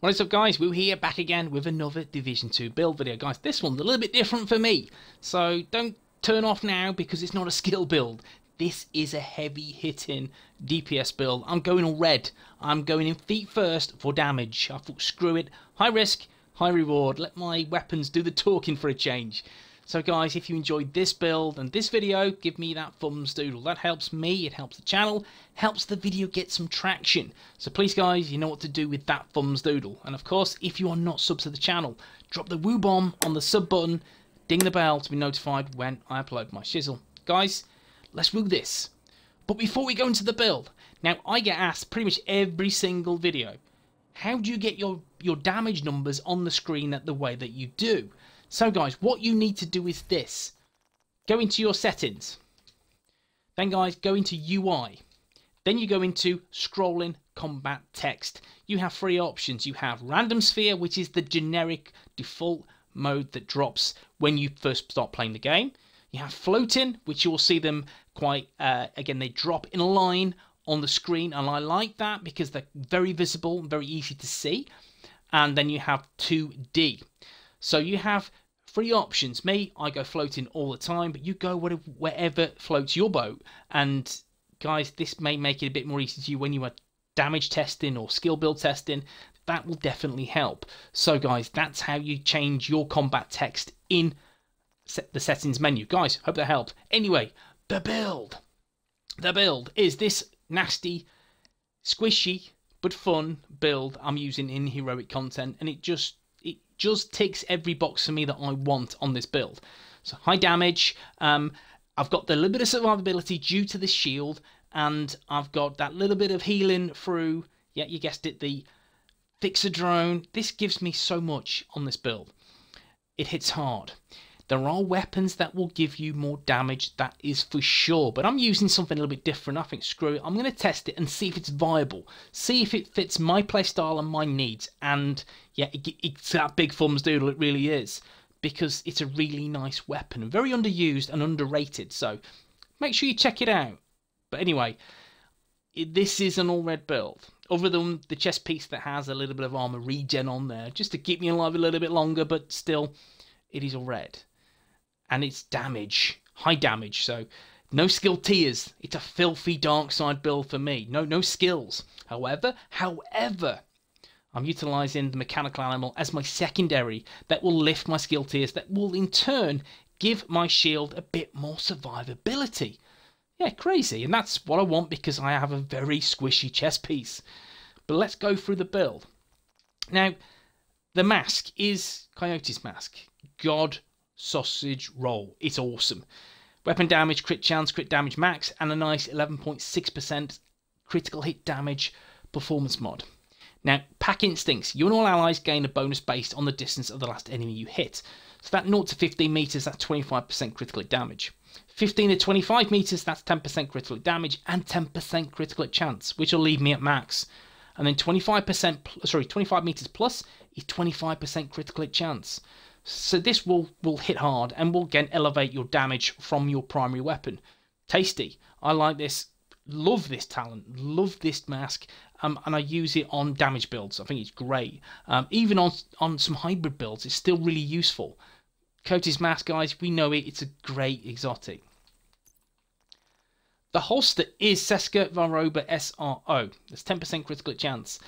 What is up, guys? We're here back again with another Division 2 build video. Guys, this one's a little bit different for me, so don't turn off now because it's not a skill build. This is a heavy hitting DPS build. I'm going all red. I'm going in feet first for damage. I thought, screw it. High risk, high reward. Let my weapons do the talking for a change. So guys, if you enjoyed this build and this video, give me that thumbs doodle. That helps me, it helps the channel, helps the video get some traction. So please guys, you know what to do with that thumbs doodle. And of course, if you are not sub to the channel, drop the woo bomb on the sub button, ding the bell to be notified when I upload my shizzle. Guys, let's woo this. But before we go into the build, now I get asked pretty much every single video, how do you get your damage numbers on the screen the way that you do? So guys, what you need to do is this. Go into your settings. Then guys, go into UI. Then you go into scrolling combat text. You have three options. You have random sphere, which is the generic default mode that drops when you first start playing the game. You have floating, which you will see them quite, again, they drop in a line on the screen. And I like that because they're very visible and very easy to see. And then you have 2D. So you have three options. Me, I go floating all the time, but you go wherever floats your boat. And guys, this may make it a bit more easy to you when you are damage testing or skill build testing. That will definitely help. So guys, that's how you change your combat text in the settings menu. Guys, hope that helped. Anyway, the build. The build is this nasty, squishy, but fun build I'm using in heroic content, and it just ticks every box for me that I want on this build. So high damage, I've got the little bit of survivability due to the shield, and I've got that little bit of healing through, yeah, you guessed it, the fixer drone. This gives me so much on this build. It hits hard. There are weapons that will give you more damage, that is for sure. But I'm using something a little bit different. I think, screw it, I'm going to test it and see if it's viable. See if it fits my playstyle and my needs. And yeah, it's that big thumbs doodle, it really is. Because it's a really nice weapon. Very underused and underrated. So make sure you check it out. But anyway, this is an all-red build. Other than the chest piece that has a little bit of armor regen on there. Just to keep me alive a little bit longer. But still, it is all red. And it's damage, high damage, so no skill tiers. It's a filthy dark side build for me. No skills. However, I'm utilizing the mechanical animal as my secondary that will lift my skill tiers, that will in turn give my shield a bit more survivability. Yeah, crazy, and that's what I want because I have a very squishy chest piece. But let's go through the build. Now, the mask is Coyote's mask. God sausage roll. It's awesome. Weapon damage, crit chance, crit damage max, and a nice 11.6% critical hit damage performance mod. Now, pack instincts. You and all allies gain a bonus based on the distance of the last enemy you hit. So that 0 to 15 meters, that's 25% critical hit damage. 15 to 25 meters, that's 10% critical hit damage and 10% critical hit chance, which will leave me at max. And then 25 meters plus is 25% critical hit chance. So this will hit hard and will again elevate your damage from your primary weapon. Tasty. I like this. Love this talent. Love this mask. And I use it on damage builds. I think it's great. Even on some hybrid builds, it's still really useful. Coyote's mask, guys, we know it. It's a great exotic. The holster is Seska Varoba SRO. That's 10% critical hit chance.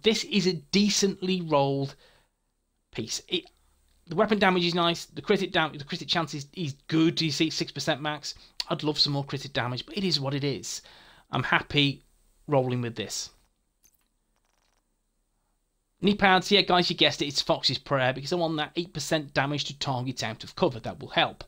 This is a decently rolled piece. The weapon damage is nice. The crit chance is good. You see, 6% max. I'd love some more crit damage, but it is what it is. I'm happy rolling with this. Knee pads, yeah, guys, you guessed it. It's Fox's Prayer because I want that 8% damage to targets out of cover. That will help.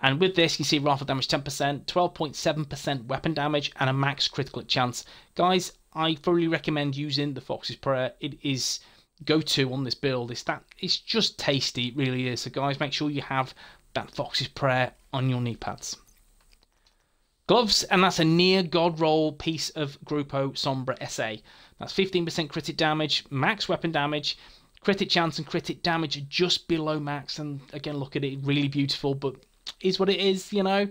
And with this, you see rifle damage 10%, 12.7% weapon damage, and a max critical hit chance. Guys, I thoroughly recommend using the Fox's Prayer. It is go-to on this build. It's just tasty, it really is. So guys, make sure you have that Fox's Prayer on your knee pads. Gloves, and that's a near god roll piece of Grupo Sombra SA. That's 15% crit damage, max weapon damage, crit chance and crit damage are just below max. And again, look at it, really beautiful, but is what it is, you know.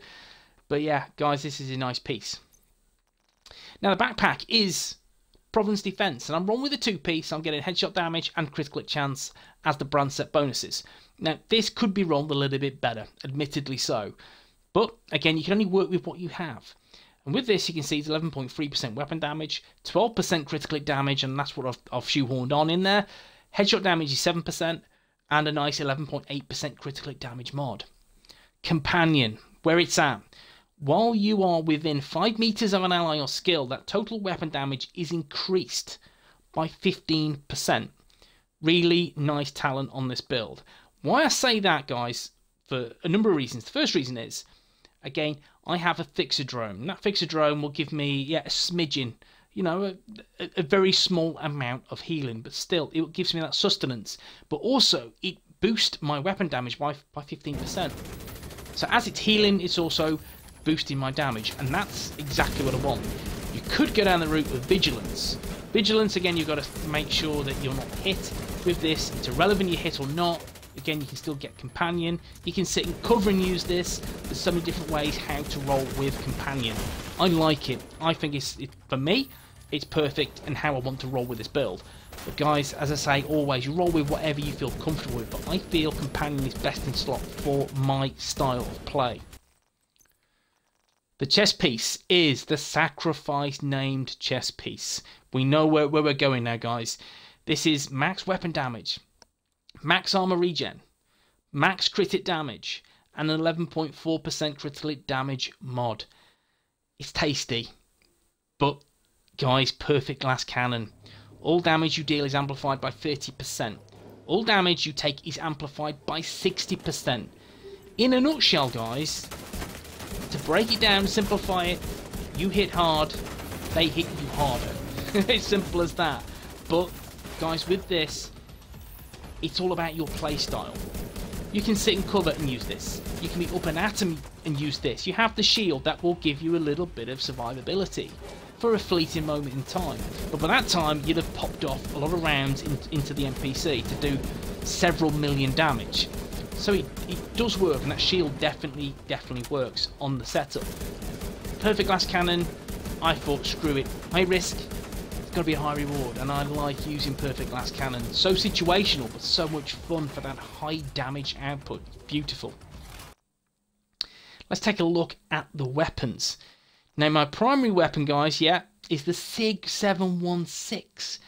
But yeah, guys, this is a nice piece. Now the backpack is Providence Defense, and I'm rolling with a 2-piece. I'm getting headshot damage and critical hit chance as the brand set bonuses. Now, this could be rolled a little bit better, admittedly so. But, again, you can only work with what you have. And with this, you can see it's 11.3% weapon damage, 12% critical hit damage, and that's what I've shoehorned on in there. Headshot damage is 7%, and a nice 11.8% critical hit damage mod. Companion, where it's at. While you are within 5 meters of an ally or skill, that total weapon damage is increased by 15%. Really nice talent on this build. Why I say that, guys, for a number of reasons. The first reason is, again, I have a Fixodrome. And that Fixodrome will give me a smidgen, you know, a very small amount of healing. But still, it gives me that sustenance. But also, it boosts my weapon damage by 15%. So as it's healing, it's also boosting my damage, and that's exactly what I want. You could go down the route of Vigilance. Vigilance, again, you've got to make sure that you're not hit with this. It's irrelevant you hit or not. Again, you can still get Companion. You can sit in cover and use this. There's so many different ways how to roll with Companion. I like it. I think for me, it's perfect and how I want to roll with this build. But guys, as I say, always, you roll with whatever you feel comfortable with, but I feel Companion is best in slot for my style of play. The chess piece is the Sacrifice named chess piece. We know where we're going now, guys. This is max weapon damage, max armor regen, max crit hit damage, and an 11.4% critical hit damage mod. It's tasty, but guys, perfect glass cannon. All damage you deal is amplified by 30%. All damage you take is amplified by 60%. In a nutshell, guys, to break it down, simplify it, you hit hard, they hit you harder. It's simple as that. But, guys, with this, it's all about your playstyle. You can sit in cover and use this. You can be up anatomy and use this. You have the shield that will give you a little bit of survivability for a fleeting moment in time. But by that time, you'd have popped off a lot of rounds into the NPC to do several million damage. So it does work, and that shield definitely works on the setup. Perfect glass cannon, I thought, screw it. High risk, it's got to be a high reward, and I like using perfect glass cannon. So situational, but so much fun for that high damage output. Beautiful. Let's take a look at the weapons. Now, my primary weapon, guys, is the SIG 716.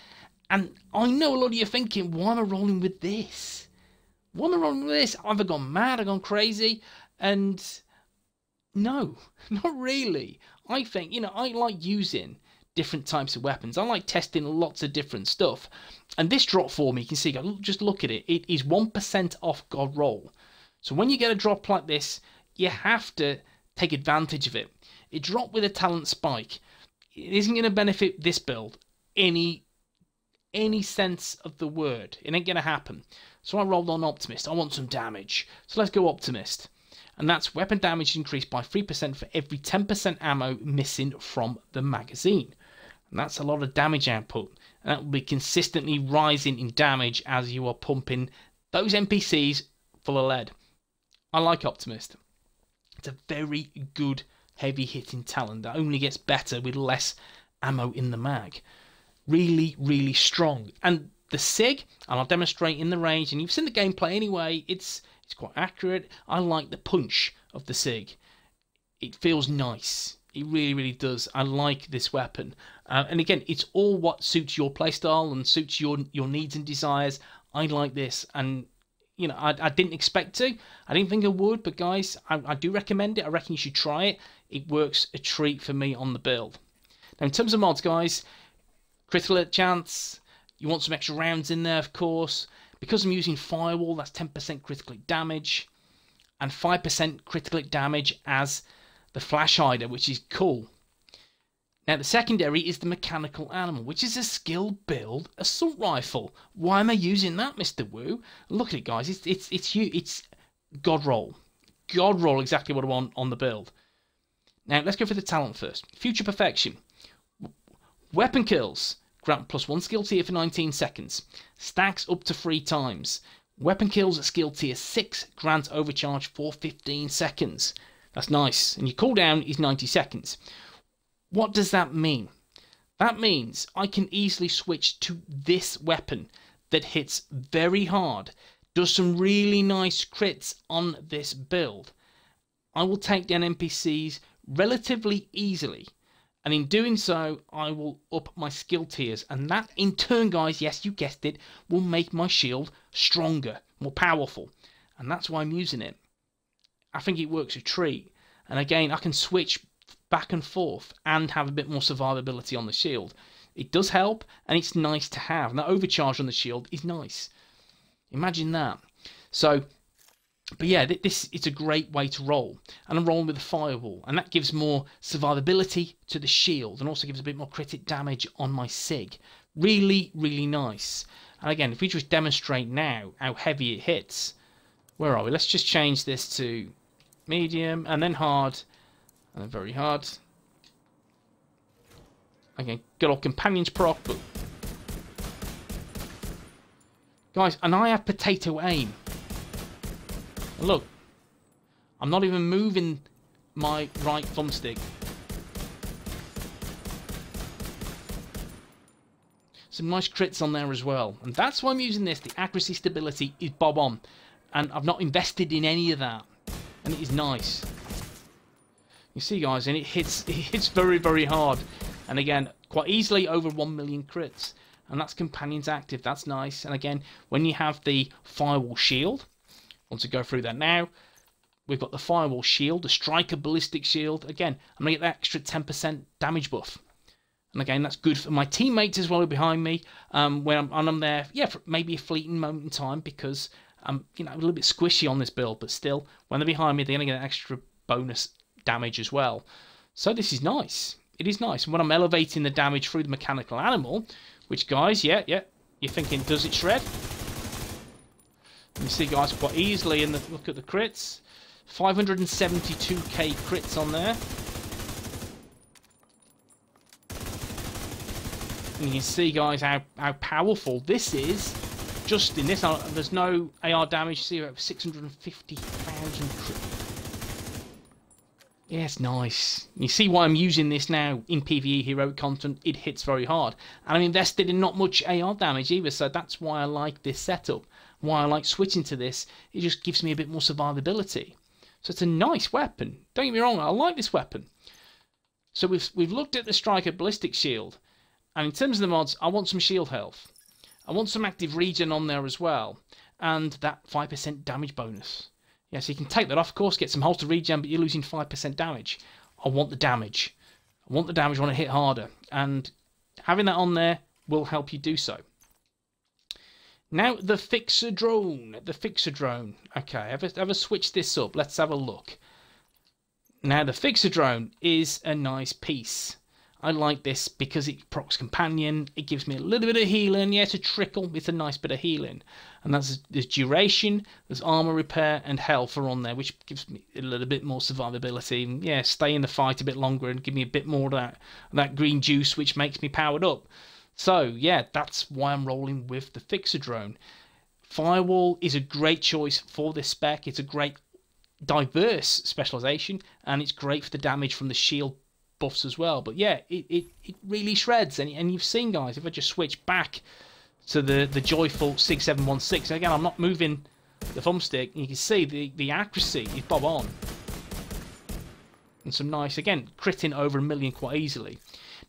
And I know a lot of you are thinking, why am I rolling with this? Why am I rolling with this? I've either gone mad, I've gone crazy. And no, not really. I think, you know, I like using different types of weapons. I like testing lots of different stuff. And this drop for me, you can see, just look at it. It is 1% off God roll. So when you get a drop like this, you have to take advantage of it. It dropped with a talent spike. It isn't going to benefit this build any sense of the word. It ain't going to happen. So I rolled on Optimist. I want some damage. So let's go Optimist. And that's weapon damage increased by 3% for every 10% ammo missing from the magazine. And that's a lot of damage output. And that will be consistently rising in damage as you are pumping those NPCs full of lead. I like Optimist. It's a very good heavy hitting talent that only gets better with less ammo in the mag. Really strong. And the SIG, and I'll demonstrate in the range, and you've seen the gameplay anyway, it's quite accurate. I like the punch of the SIG. It feels nice. It really does. I like this weapon. And again, it's all what suits your playstyle and suits your needs and desires. I like this, and you know, I didn't expect to. I didn't think I would, but guys, I do recommend it. I reckon you should try it. It works a treat for me on the build. Now, in terms of mods, guys, critical hit chance, you want some extra rounds in there, of course. Because I'm using Firewall, that's 10% critical hit damage, and 5% critical hit damage as the Flash Hider, which is cool. Now, the secondary is the Mechanical Animal, which is a skill build assault rifle. Why am I using that, Mr. Woo? Look at it, guys. It's God roll. God roll, exactly what I want on the build. Now, let's go for the talent first. Future Perfection. Weapon kills. Grant +1 skill tier for 19 seconds. Stacks up to 3 times. Weapon kills at skill tier 6. Grant overcharge for 15 seconds. That's nice. And your cooldown is 90 seconds. What does that mean? That means I can easily switch to this weapon that hits very hard, does some really nice crits on this build. I will take down NPCs relatively easily, and in doing so I will up my skill tiers, and that in turn, guys, yes, you guessed it, will make my shield stronger, more powerful, and that's why I'm using it. I think it works a treat, and again I can switch back and forth and have a bit more survivability on the shield. It does help, and it's nice to have, and that overcharge on the shield is nice. Imagine that. So, but yeah, it's a great way to roll, and I'm rolling with the firewall, and that gives more survivability to the shield, and also gives a bit more crit damage on my SIG. Really, really nice. And again, if we just demonstrate now how heavy it hits, where are we? Let's just change this to medium, and then hard, and then very hard. Again, good old companions proc, but guys, and I have potato aim. Look, I'm not even moving my right thumbstick. Some nice crits on there as well, and that's why I'm using this. The accuracy, stability is bob on, and I've not invested in any of that, and it is nice. You see, guys, and it hits very, very hard, and again, quite easily over 1 million crits, and that's companions active. That's nice. And again, when you have the firewall shield, I want to go through that now. We've got the firewall shield, the striker ballistic shield. Again, I'm going to get that extra 10% damage buff. And again, that's good for my teammates as well behind me. When I'm there, yeah, for maybe a fleeting moment in time, because I'm a little bit squishy on this build, but still, when they're behind me, they're going to get extra bonus damage as well. So this is nice. It is nice. And when I'm elevating the damage through the mechanical animal, which, guys, yeah, you're thinking, does it shred? You see, guys, quite easily, in the look at the crits, 572k crits on there. And you can see, guys, how powerful this is. Just in this, there's no AR damage. See, over 650,000 crits. Yeah, it's nice. You see why I'm using this now in PvE heroic content. It hits very hard, and I'm invested in not much AR damage either, so that's why I like this setup. Why I like switching to this. It just gives me a bit more survivability. So it's a nice weapon. Don't get me wrong, I like this weapon. So we've looked at the striker ballistic shield, and in terms of the mods, I want some shield health. I want some active regen on there as well, and that 5% damage bonus. Yeah, so you can take that off, of course, get some holster regen, but you're losing 5% damage. I want the damage. I want the damage when I hit harder, and having that on there will help you do so. Now, the Fixer Drone. The Fixer Drone. Okay, have a switch this up. Let's have a look. Now, the Fixer Drone is a nice piece. I like this because it procs companion. It gives me a little bit of healing. Yeah, it's a trickle. It's a nice bit of healing. And there's duration, there's armor repair, and health are on there, which gives me a little bit more survivability. And yeah, stay in the fight a bit longer and give me a bit more of that green juice, which makes me powered up. So yeah, that's why I'm rolling with the Fixer Drone. Firewall is a great choice for this spec. It's a great diverse specialization, and it's great for the damage from the shield buffs as well. But yeah, it really shreds, and you've seen, guys, if I just switch back to the joyful 6716, again, I'm not moving the thumbstick, and you can see the accuracy is bob on, and some nice, again, critting over 1 million quite easily.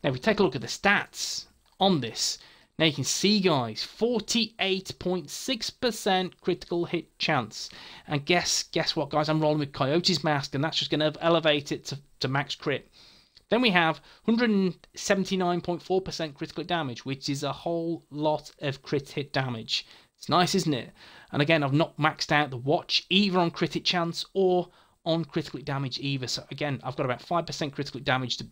Now if we take a look at the stats on this, now you can see, guys, 48.6% critical hit chance, and guess what, guys, I'm rolling with Coyote's Mask, and that's just going to elevate it to max crit. Then we have 179.4% critical hit damage, which is a whole lot of crit hit damage. It's nice, isn't it? And again, I've not maxed out the watch either on crit hit chance or on critical hit damage either. So again, I've got about 5% critical hit damage to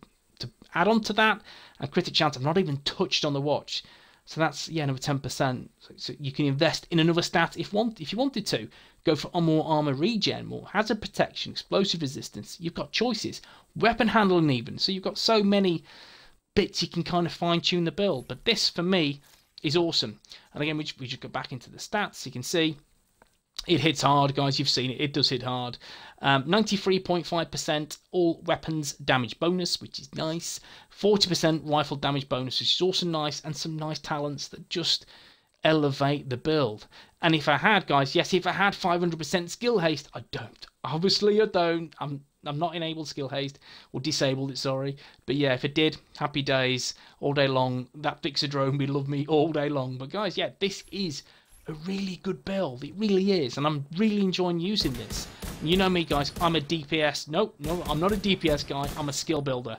add on to that, and crit hit chance I've not even touched on the watch. So that's, yeah, another 10%. So you can invest in another stat if you wanted to. Go for more armor regen, more hazard protection, explosive resistance. You've got choices. Weapon handling even. So you've got so many bits you can kind of fine tune the build. But this, for me, is awesome. And again, we just go back into the stats. You can see It hits hard, guys. You've seen it. It does hit hard. 93.5% all weapons damage bonus, which is nice. 40% rifle damage bonus, which is also nice. And some nice talents that just elevate the build. And if I had, guys, yes, if I had 500% skill haste, I don't. Obviously, I don't. I'm not enabled skill haste, or disabled it, sorry. But yeah, if it did, happy days all day long. That Fixodrome would love me all day long. But guys, yeah, this is a really good build. It really is, and I'm really enjoying using this. You know me, guys, I'm a DPS. No, I'm not a DPS guy. I'm a skill builder.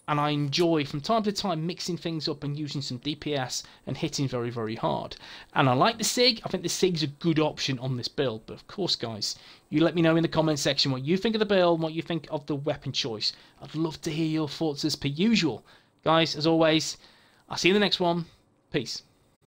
And I enjoy, from time to time, mixing things up and using some DPS and hitting very, very hard. And I like the SIG. I think the SIG's a good option on this build. But of course, guys, you let me know in the comment section what you think of the build and what you think of the weapon choice. I'd love to hear your thoughts as per usual. Guys, as always, I'll see you in the next one. Peace.